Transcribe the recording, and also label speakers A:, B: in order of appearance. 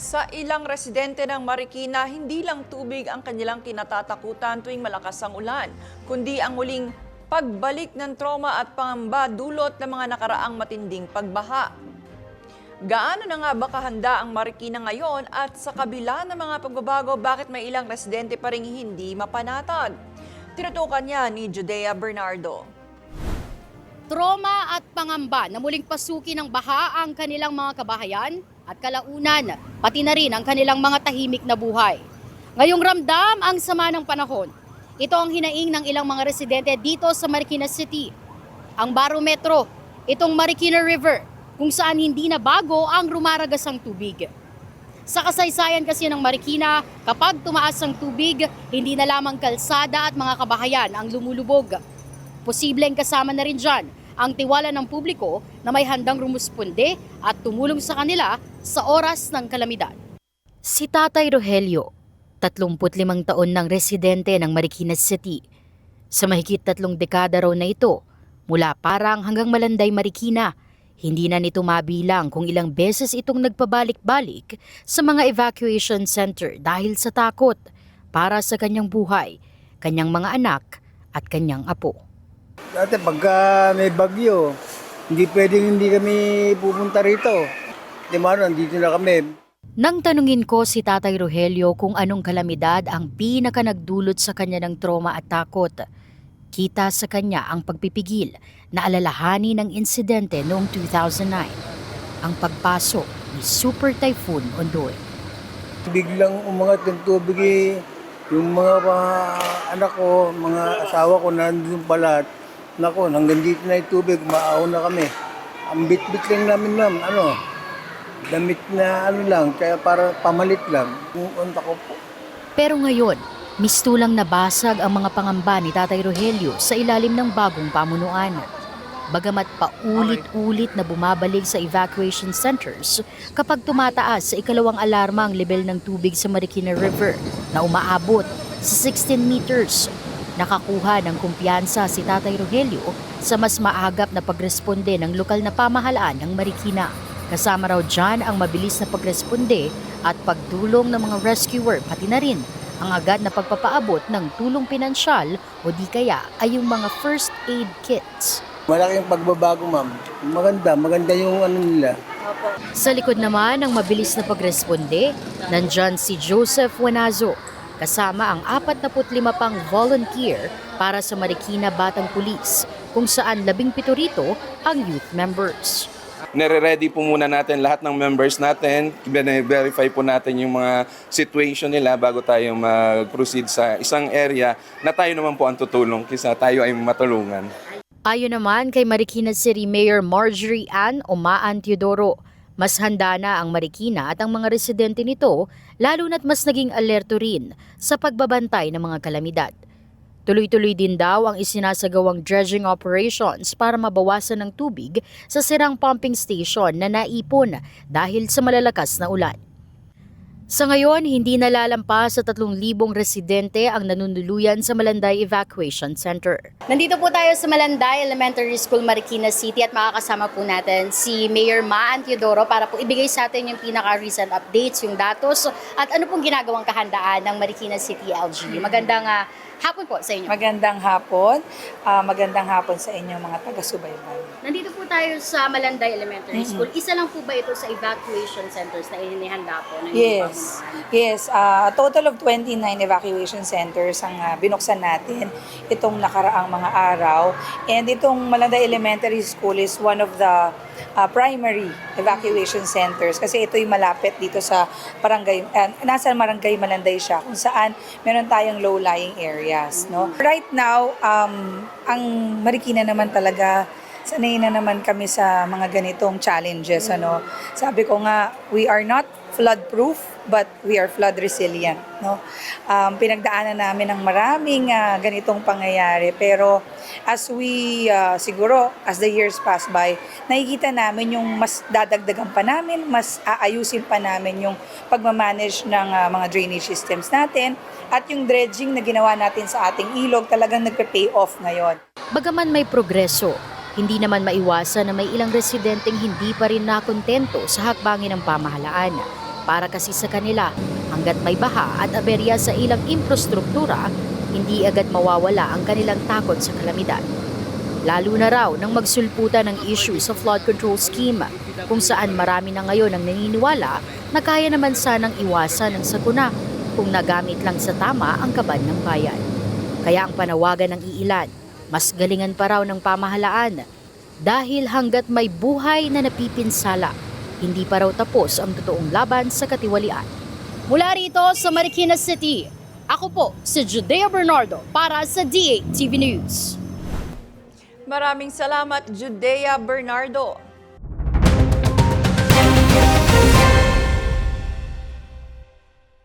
A: Sa ilang residente ng Marikina, hindi lang tubig ang kanilang kinatatakutan tuwing malakas ang ulan, kundi ang muling pagbalik ng trauma at pangamba dulot ng mga nakaraang matinding pagbaha. Gaano na nga ba kahanda ang Marikina ngayon at sa kabila ng mga pagbabago, bakit may ilang residente pa rin hindi mapanatag? Tinutukan niya ni Judea Bernardo.
B: Trauma at pangamba na muling pasukin ng baha ang kanilang mga kabahayan at kalaunan, pati na rin ang kanilang mga tahimik na buhay. Ngayong ramdam ang sama ng panahon. Ito ang hinaing ng ilang mga residente dito sa Marikina City. Ang barometro, itong Marikina River, kung saan hindi na bago ang rumaragasang tubig. Sa kasaysayan kasi ng Marikina, kapag tumaas ang tubig, hindi na lamang kalsada at mga kabahayan ang lumulubog. Posibleng kasama na rin dyan ang tiwala ng publiko na may handang rumusponde at tumulong sa kanila sa oras ng kalamidad. Si Tatay Rogelio, 35 taon ng residente ng Marikina City. Sa mahigit 3 dekada raw na ito, mula Parang hanggang Malanday, Marikina, hindi na nito mabilang kung ilang beses itong nagpabalik-balik sa mga evacuation center dahil sa takot para sa kanyang buhay, kanyang mga anak at kanyang apo.
C: Dati pagka may bagyo, hindi pwedeng hindi kami pupunta rito. Di ba, nandito na kami.
B: Nang tanungin ko si Tatay Rogelio kung anong kalamidad ang pinaka nagdulot sa kanya ng trauma at takot, kita sa kanya ang pagpipigil na alalahanin ng insidente noong 2009, ang pagpasok ni Super Typhoon Ondoy.
C: Biglang umangat ng tubig yung mga anak ko, mga asawa ko nandun pala. Nako, hanggang dito na yung tubig, maaw na kami. Ang bit-bit lang namin, ma'am, damit na lang, kaya para pamalit lang. Punta ko po.
B: Pero ngayon, mistulang nabasag ang mga pangamba ni Tatay Rogelio sa ilalim ng bagong pamunuan. Bagamat paulit-ulit na bumabalik sa evacuation centers kapag tumataas sa ikalawang alarma ang level ng tubig sa Marikina River na umaabot sa 16 meters, nakakuha ng kumpiyansa si Tatay Rogelio sa mas maagap na pagresponde ng lokal na pamahalaan ng Marikina. Kasama raw dyan ang mabilis na pagresponde at pagdulong ng mga rescuer, pati na rin ang agad na pagpapaabot ng tulong pinansyal o di kaya ay yung mga first aid kits.
C: Malaking pagbabago, ma'am. Maganda yung nila.
B: Sa likod naman ng mabilis na pagresponde, nandyan si Joseph Wanazo, kasama ang 45 pang volunteer para sa Marikina Batang Pulis, kung saan 17 rito ang youth members.
D: Nire-ready po muna natin lahat ng members natin, verify po natin yung mga situation nila bago tayo mag-proceed sa isang area na tayo naman po ang tutulong kaysa tayo ay matulungan.
B: Ayon naman kay Marikina City Mayor Marjorie Ann Omaan Teodoro, mas handa na ang Marikina at ang mga residente nito, lalo na't mas naging alerto rin sa pagbabantay ng mga kalamidad. Tuloy-tuloy din daw ang isinasagawang dredging operations para mabawasan ng tubig sa sirang pumping station na naipon dahil sa malalakas na ulan. Sa ngayon, hindi nalalampas sa 3,000 residente ang nanunuluyan sa Malanday Evacuation Center. Nandito po tayo sa Malanday Elementary School, Marikina City at makakasama po natin si Mayor Maan Teodoro para po ibigay sa atin yung pinaka-recent updates, yung datos at ano pong ginagawang kahandaan ng Marikina City LG. Magandang hapon po sa inyo.
E: Magandang hapon. Magandang hapon sa inyo mga taga-subaybay.
B: Nandito po tayo sa Malanday Elementary School. Isa lang po ba ito sa evacuation centers na inihanda po ng
E: Yes. Yes. A total of 29 evacuation centers ang binuksan natin itong nakaraang mga araw. And itong Malanday Elementary School is one of the primary evacuation centers kasi ito'y malapit dito sa barangay, nasa barangay Malanday siya kung saan meron tayong low-lying areas. No? Right now, ang Marikina naman talaga, sanay na naman kami sa mga ganitong challenges. Ano? Sabi ko nga, we are not flood-proof, but we are flood resilient. No? Pinagdaanan namin ng maraming ganitong pangyayari. Pero as we, siguro, as the years pass by, nakikita namin yung mas dadagdagan pa namin, mas aayusin pa namin yung pagmamanage ng mga drainage systems natin at yung dredging na ginawa natin sa ating ilog talagang nagpe-pay off ngayon.
B: Bagaman may progreso, hindi naman maiwasan na may ilang residenteng hindi pa rin nakontento sa hakbangin ng pamahalaan. Para kasi sa kanila, hanggat may baha at aberya sa ilang infrastruktura, hindi agad mawawala ang kanilang takot sa kalamidad. Lalo na raw nang magsulputan ng issue sa flood control scheme, kung saan marami na ngayon ang naniniwala na kaya naman sanang iwasan ang sakuna kung nagamit lang sa tama ang kaban ng bayan. Kaya ang panawagan ng iilan, mas galingan pa raw ng pamahalaan dahil hanggat may buhay na napipinsala, hindi pa raw tapos ang totoong laban sa katiwalian. Mula rito sa Marikina City, ako po si Judea Bernardo para sa DA TV News.
A: Maraming salamat, Judea Bernardo.